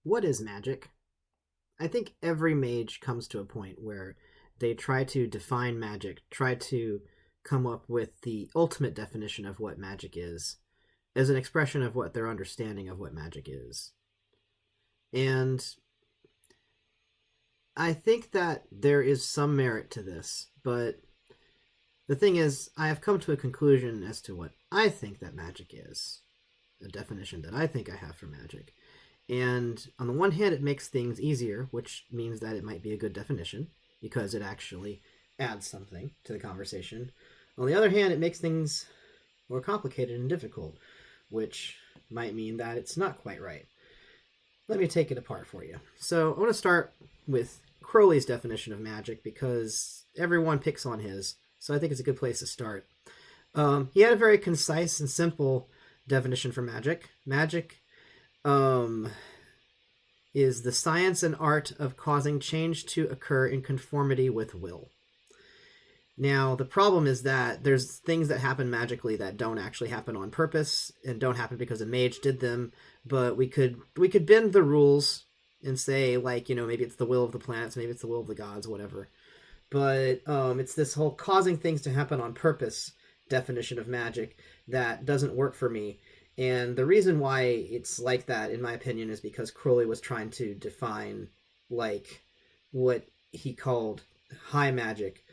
What is magic? I think every mage comes to a point where they try to define magic, try to come up with the ultimate definition of what magic is, as an expression of what their understanding of what magic is. And I think that there is some merit to this, but the thing is, I have come to a conclusion as to what I think that magic is, a definition that I think I have for magic. And on the one hand, it makes things easier, which means that it might be a good definition because it actually adds something to the conversation. On the other hand, it makes things more complicated and difficult, which might mean that it's not quite right. Let me take it apart for you. So I want to start with Crowley's definition of magic because everyone picks on his, so I think it's a good place to start. He had a very concise and simple definition for magic. Magic um, is the science and art of causing change to occur in conformity with will. Now, the problem is that there's things that happen magically that don't actually happen on purpose and don't happen because a mage did them, but we could bend the rules and say, like, maybe it's the will of the planets, maybe it's the will of the gods, whatever. But it's this whole causing things to happen on purpose definition of magic that doesn't work for me. And the reason why it's like that, in my opinion, is because Crowley was trying to define, like, what he called high magic,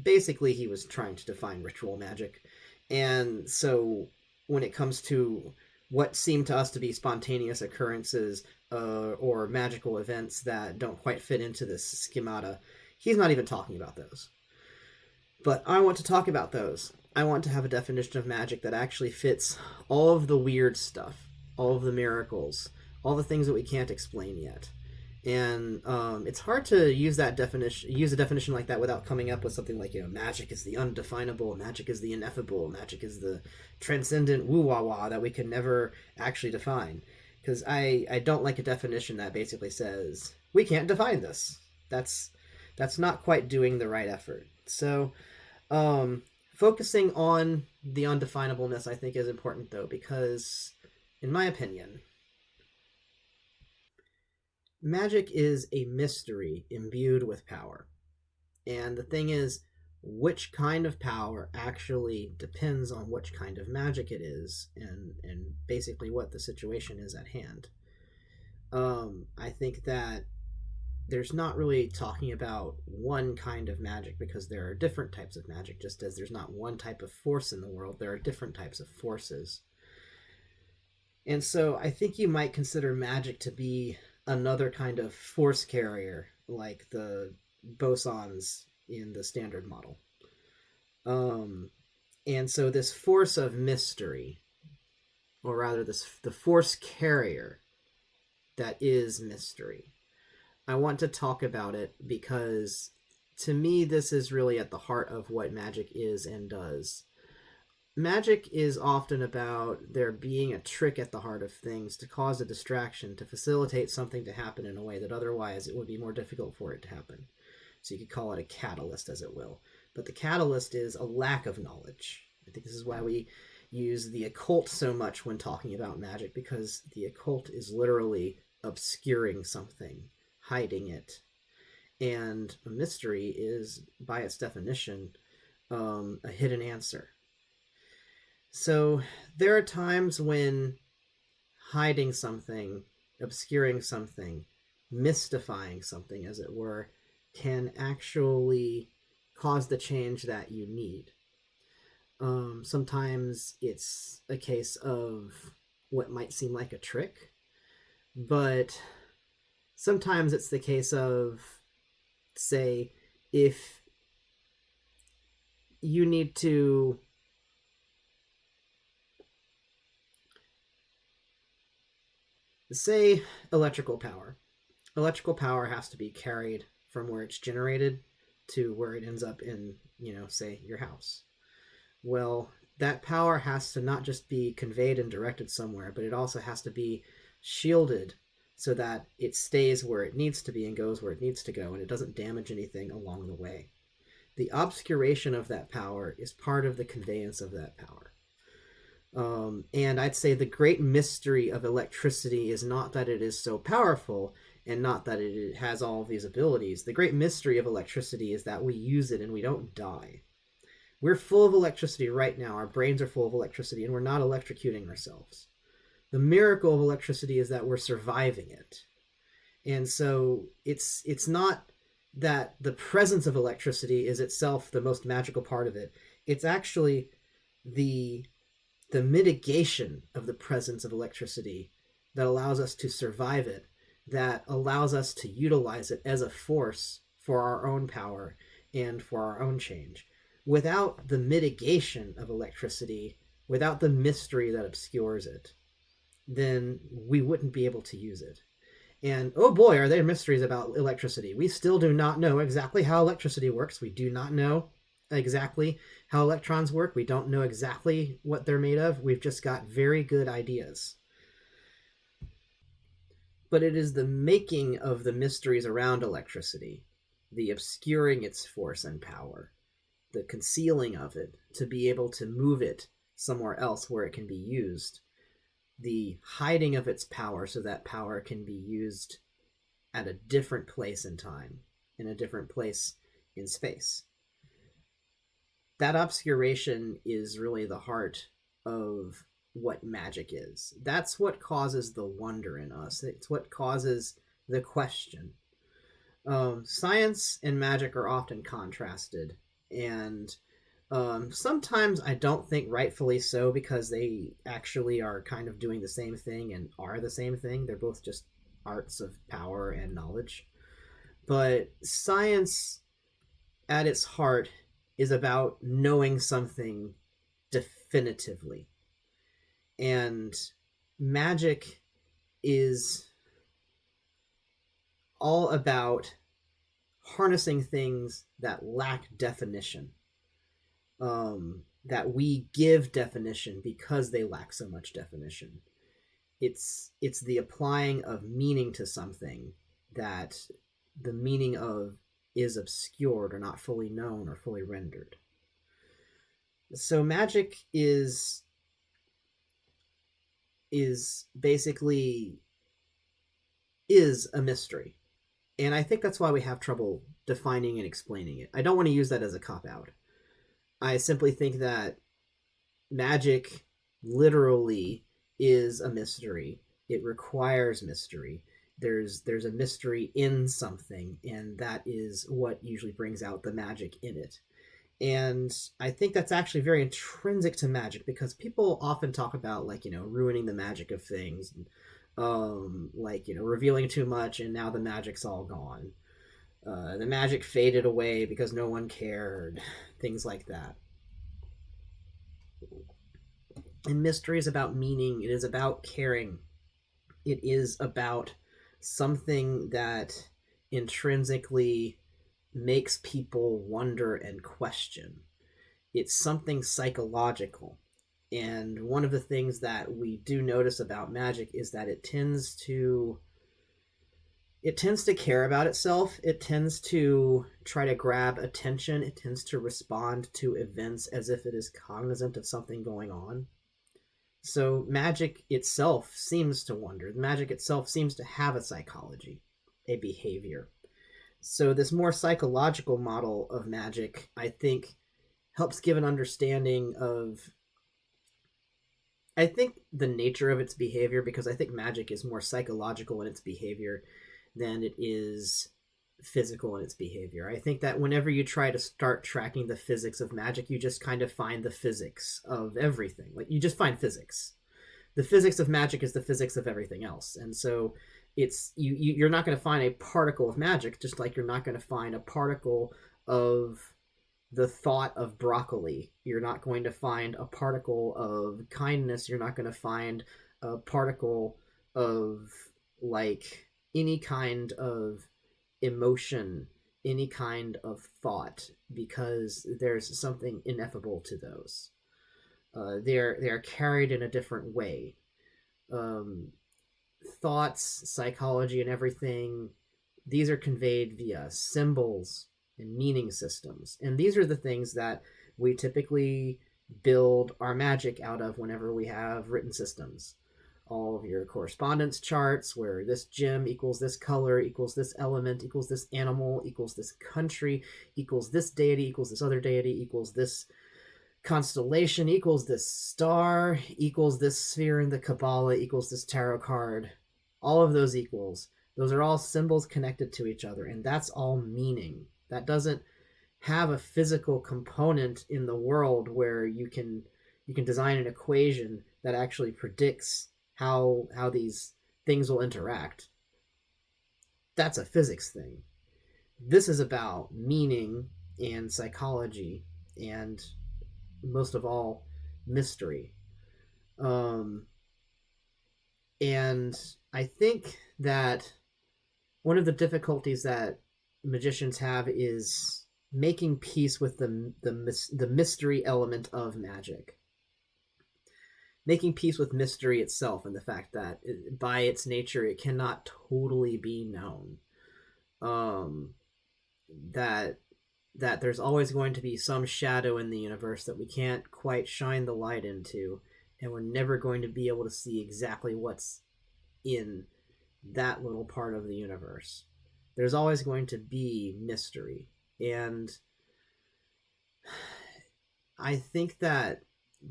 basically he was trying to define ritual magic. And so when it comes to what seem to us to be spontaneous occurrences, or magical events that don't quite fit into this schemata, he's not even talking about those. But I want to talk about those. I want to have a definition of magic that actually fits all of the weird stuff, all of the miracles, all the things that we can't explain yet. And it's hard to use a definition like that without coming up with something like, magic is the undefinable, magic is the ineffable, magic is the transcendent woo wah wah that we can never actually define. Because I don't like a definition that basically says we can't define this. That's not quite doing the right effort. So, focusing on the undefinableness, I think, is important though, because in my opinion, magic is a mystery imbued with power. And the thing is, which kind of power actually depends on which kind of magic it is, and basically what the situation is at hand. I think that there's not really talking about one kind of magic because there are different types of magic, just as there's not one type of force in the world, there are different types of forces. And so I think you might consider magic to be another kind of force carrier, like the bosons in the standard model. Um, and so this force of mystery, or rather the force carrier that is mystery, I want to talk about it because to me this is really at the heart of what magic is and does. Magic is often about there being a trick at the heart of things to cause a distraction, to facilitate something to happen in a way that otherwise it would be more difficult for it to happen. So you could call it a catalyst, as it will. But the catalyst is a lack of knowledge. I think this is why we use the occult so much when talking about magic, because the occult is literally obscuring something, hiding it. And a mystery is, by its definition, a hidden answer. So there are times when hiding something, obscuring something, mystifying something, as it were, can actually cause the change that you need. Sometimes it's a case of what might seem like a trick, but sometimes it's the case of, say, if you need to say electrical power. Electrical power has to be carried from where it's generated to where it ends up in, say, your house. Well, that power has to not just be conveyed and directed somewhere, but it also has to be shielded so that it stays where it needs to be and goes where it needs to go, and it doesn't damage anything along the way. The obscuration of that power is part of the conveyance of that power. And I'd say the great mystery of electricity is not that it is so powerful and not that it has all of these abilities. The great mystery of electricity is that we use it and we don't die. We're full of electricity right now. Our brains are full of electricity and we're not electrocuting ourselves. The miracle of electricity is that we're surviving it. And so it's not that the presence of electricity is itself the most magical part of it. It's actually the the mitigation of the presence of electricity that allows us to survive it, that allows us to utilize it as a force for our own power and for our own change. Without the mitigation of electricity, without the mystery that obscures it, then we wouldn't be able to use it. And oh boy, are there mysteries about electricity. We still do not know exactly how electricity works. We do not know exactly how electrons work. We don't know exactly what they're made of. We've just got very good ideas. But it is the making of the mysteries around electricity, the obscuring its force and power, the concealing of it to be able to move it somewhere else where it can be used, the hiding of its power so that power can be used at a different place in time, in a different place in space. That obscuration is really the heart of what magic is. That's what causes the wonder in us. It's what causes the question. Science and magic are often contrasted, and sometimes I don't think rightfully so, because they actually are kind of doing the same thing and are the same thing. They're both just arts of power and knowledge. But science, at its heart, is about knowing something definitively. And magic is all about harnessing things that lack definition, that we give definition because they lack so much definition. It's the applying of meaning to something that the meaning of is obscured or not fully known or fully rendered. So magic is basically is a mystery. And I think that's why we have trouble defining and explaining it. I don't want to use that as a cop-out. I simply think that magic literally is a mystery. It requires mystery. There's a mystery in something, and that is what usually brings out the magic in it. And I think that's actually very intrinsic to magic, because people often talk about, like, ruining the magic of things, like, revealing too much and now the magic's all gone. The magic faded away because no one cared, things like that. And mystery is about meaning. It is about caring. It is about something that intrinsically makes people wonder and question. It's something psychological. And one of the things that we do notice about magic is that it tends to care about itself. It tends to try to grab attention. It tends to respond to events as if it is cognizant of something going on. So magic itself seems to wonder. Magic itself seems to have a psychology, a behavior. So this more psychological model of magic, I think, helps give an understanding of, I think, the nature of its behavior, because I think magic is more psychological in its behavior than it is physical in its behavior. I think that whenever you try to start tracking the physics of magic, you just kind of find the physics of everything. Like, you just find physics. The physics of magic is the physics of everything else. And so it's you're not going to find a particle of magic, just like you're not going to find a particle of the thought of broccoli. You're not going to find a particle of kindness. You're not going to find a particle of, like, any kind of emotion, any kind of thought, because there's something ineffable to those. They're carried in a different way. Thoughts, psychology, and everything, these are conveyed via symbols and meaning systems. And these are the things that we typically build our magic out of whenever we have written systems. All of your correspondence charts, where this gem equals this color, equals this element, equals this animal, equals this country, equals this deity, equals this other deity, equals this constellation, equals this star, equals this sphere in the Kabbalah, equals this tarot card. All of those equals. Those are all symbols connected to each other, and that's all meaning. That doesn't have a physical component in the world where you can design an equation that actually predicts how these things will interact. That's a physics thing. This is about meaning and psychology and most of all mystery. Um, and I think that one of the difficulties that magicians have is making peace with the mystery element of magic, making peace with mystery itself, and the fact that by its nature it cannot totally be known. Um, that that there's always going to be some shadow in the universe that we can't quite shine the light into, and we're never going to be able to see exactly what's in that little part of the universe. There's always going to be mystery. And I think that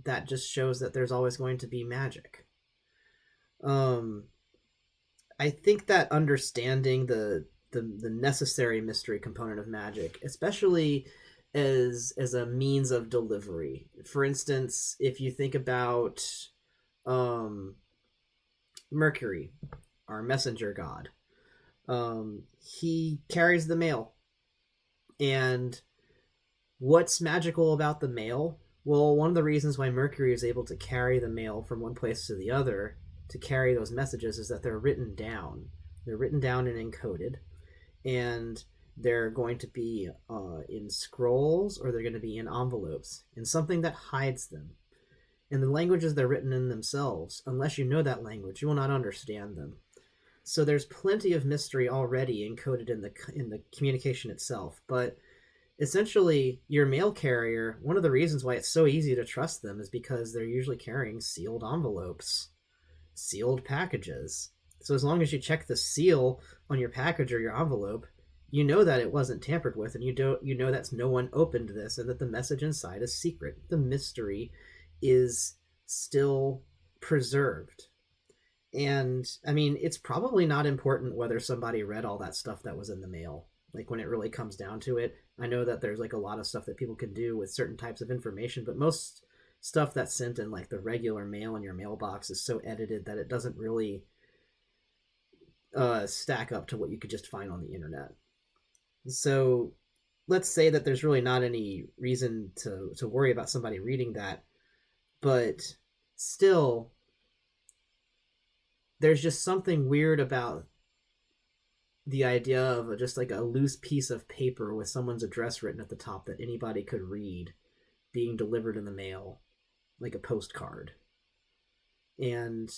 that just shows that there's always going to be magic. Um, I think that understanding the necessary mystery component of magic, especially as a means of delivery. For instance, if you think about um, Mercury, our messenger god, he carries the mail. And what's magical about the mail? Well, one of the reasons why Mercury is able to carry the mail from one place to the other, to carry those messages, is that they're written down. They're written down and encoded, and they're going to be in scrolls, or they're going to be in envelopes, in something that hides them. And the languages they're written in themselves, unless you know that language, you will not understand them. So there's plenty of mystery already encoded in the communication itself. But essentially, your mail carrier, one of the reasons why it's so easy to trust them is because they're usually carrying sealed envelopes, sealed packages. So as long as you check the seal on your package or your envelope, you know that it wasn't tampered with, and you know that no one opened this, and that the message inside is secret. The mystery is still preserved. And I mean, it's probably not important whether somebody read all that stuff that was in the mail. Like, when it really comes down to it, I know that there's like a lot of stuff that people can do with certain types of information, but most stuff that's sent in like the regular mail in your mailbox is so edited that it doesn't really stack up to what you could just find on the internet. So let's say that there's really not any reason to worry about somebody reading that, but still, there's just something weird about the idea of just like a loose piece of paper with someone's address written at the top that anybody could read, being delivered in the mail, like a postcard. And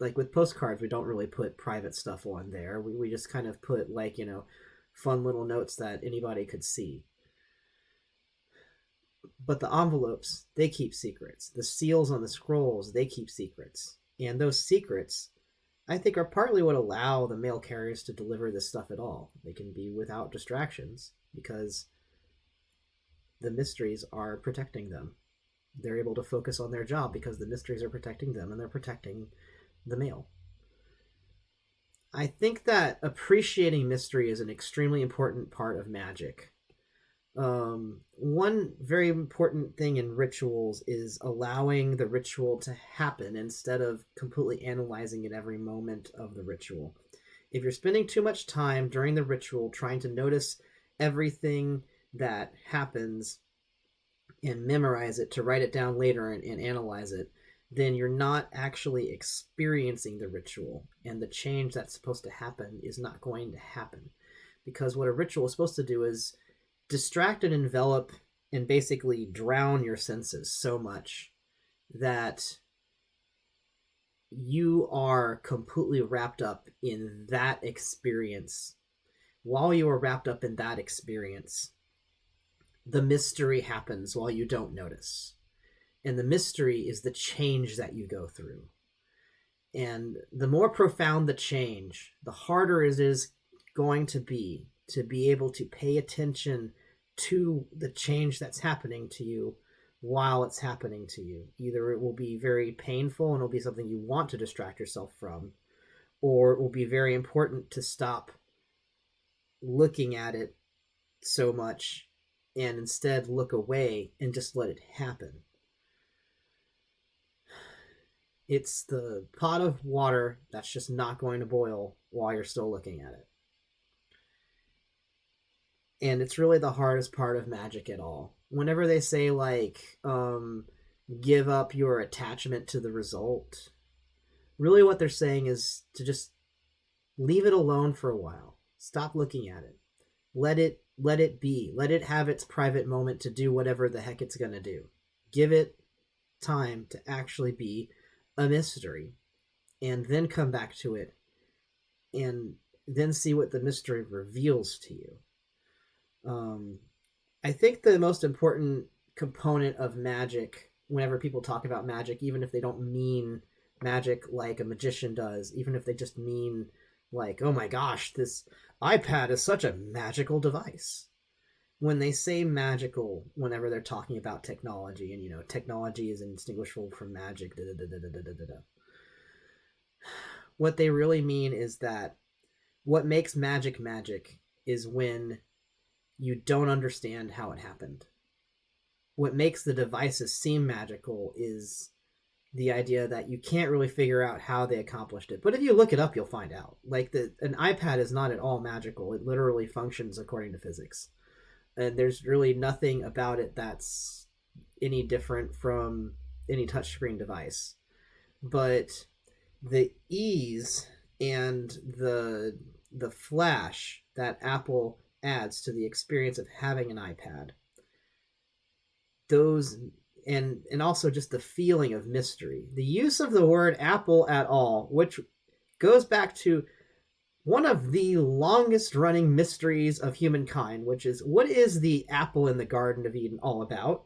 like with postcards, we don't really put private stuff on there. We just kind of put, like, fun little notes that anybody could see. But the envelopes, they keep secrets. The seals on the scrolls, they keep secrets. And those secrets, I think, are partly what allow the mail carriers to deliver this stuff at all. They can be without distractions because the mysteries are protecting them. They're able to focus on their job because the mysteries are protecting them, and they're protecting the mail. I think that appreciating mystery is an extremely important part of magic. One very important thing in rituals is allowing the ritual to happen instead of completely analyzing it every moment of the ritual. If you're spending too much time during the ritual trying to notice everything that happens and memorize it to write it down later and analyze it, then you're not actually experiencing the ritual, and the change that's supposed to happen is not going to happen. Because what a ritual is supposed to do is distract and envelop and basically drown your senses so much that you are completely wrapped up in that experience. While you are wrapped up in that experience, the mystery happens while you don't notice. And the mystery is the change that you go through. And the more profound the change, the harder it is going to be able to pay attention to the change that's happening to you while it's happening to you. Either it will be very painful and it'll be something you want to distract yourself from, or it will be very important to stop looking at it so much and instead look away and just let it happen. It's the pot of water that's just not going to boil while you're still looking at it. And it's really the hardest part of magic at all. Whenever they say, like, give up your attachment to the result, really what they're saying is to just leave it alone for a while. Stop looking at it. Let it be. Let it have its private moment to do whatever the heck it's going to do. Give it time to actually be a mystery, and then come back to it, and then see what the mystery reveals to you. I think the most important component of magic, whenever people talk about magic, even if they don't mean magic like a magician does, even if they just mean like, oh my gosh, this iPad is such a magical device. When they say magical, whenever they're talking about technology, and technology is indistinguishable from magic, what they really mean is that what makes magic magic is when you don't understand how it happened. What makes the devices seem magical is the idea that you can't really figure out how they accomplished it. But if you look it up, you'll find out. Like, an iPad is not at all magical. It literally functions according to physics. And there's really nothing about it that's any different from any touchscreen device. But the ease and the flash that Apple adds to the experience of having an iPad, those, and also just the feeling of mystery, the use of the word Apple at all, which goes back to one of the longest running mysteries of humankind, which is, what is the apple in the Garden of Eden all about?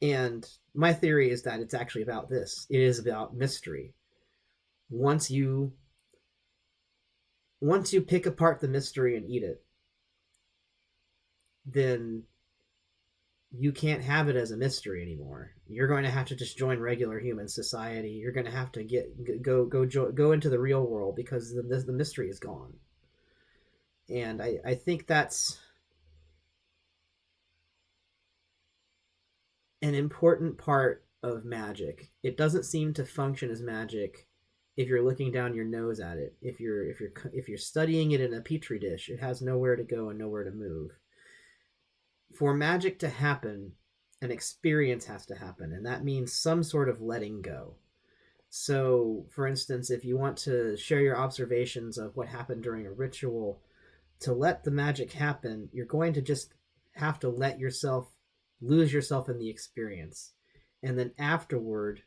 And my theory is that it's actually about this. It is about mystery. Once you pick apart the mystery and eat it, then you can't have it as a mystery anymore. You're going to have to just join regular human society. You're going to have to go into the real world, because the mystery is gone. And I think that's an important part of magic. It doesn't seem to function as magic if you're looking down your nose at it. If you're studying it in a petri dish, it has nowhere to go and nowhere to move. For magic to happen, an experience has to happen, and that means some sort of letting go. So, for instance, if you want to share your observations of what happened during a ritual, to let the magic happen, you're going to just have to lose yourself in the experience. And then afterward,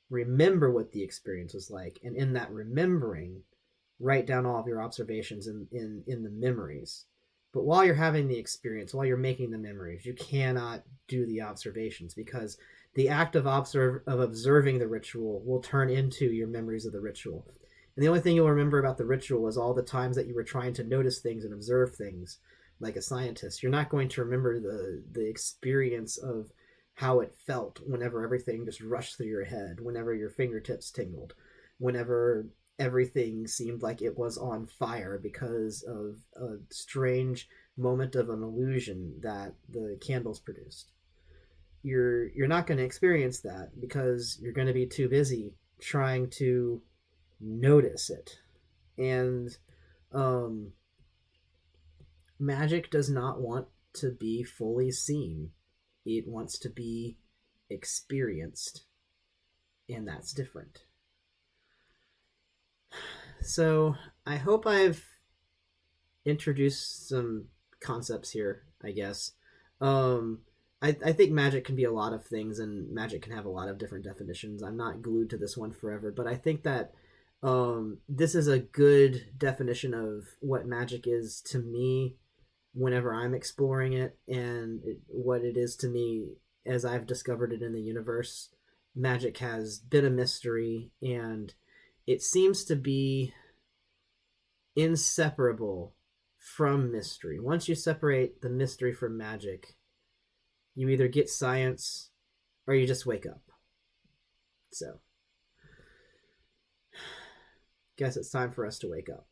remember what the experience was like. And in that remembering, write down all of your observations in the memories. But while you're having the experience, while you're making the memories, you cannot do the observations, because the act of observing the ritual will turn into your memories of the ritual. And the only thing you'll remember about the ritual is all the times that you were trying to notice things and observe things like a scientist. You're not going to remember the experience of how it felt whenever everything just rushed through your head, whenever your fingertips tingled, whenever everything seemed like it was on fire because of a strange moment of an illusion that the candles produced. You're not going to experience that, because you're going to be too busy trying to notice it. And magic does not want to be fully seen. It wants to be experienced, and that's different. So I hope I've introduced some concepts here, I guess. I think magic can be a lot of things, and magic can have a lot of different definitions. I'm not glued to this one forever, but I think that this is a good definition of what magic is to me, whenever I'm exploring it, and what it is to me as I've discovered it in the universe. Magic has been a mystery, and it seems to be inseparable from mystery. Once you separate the mystery from magic, you either get science or you just wake up. So, guess it's time for us to wake up.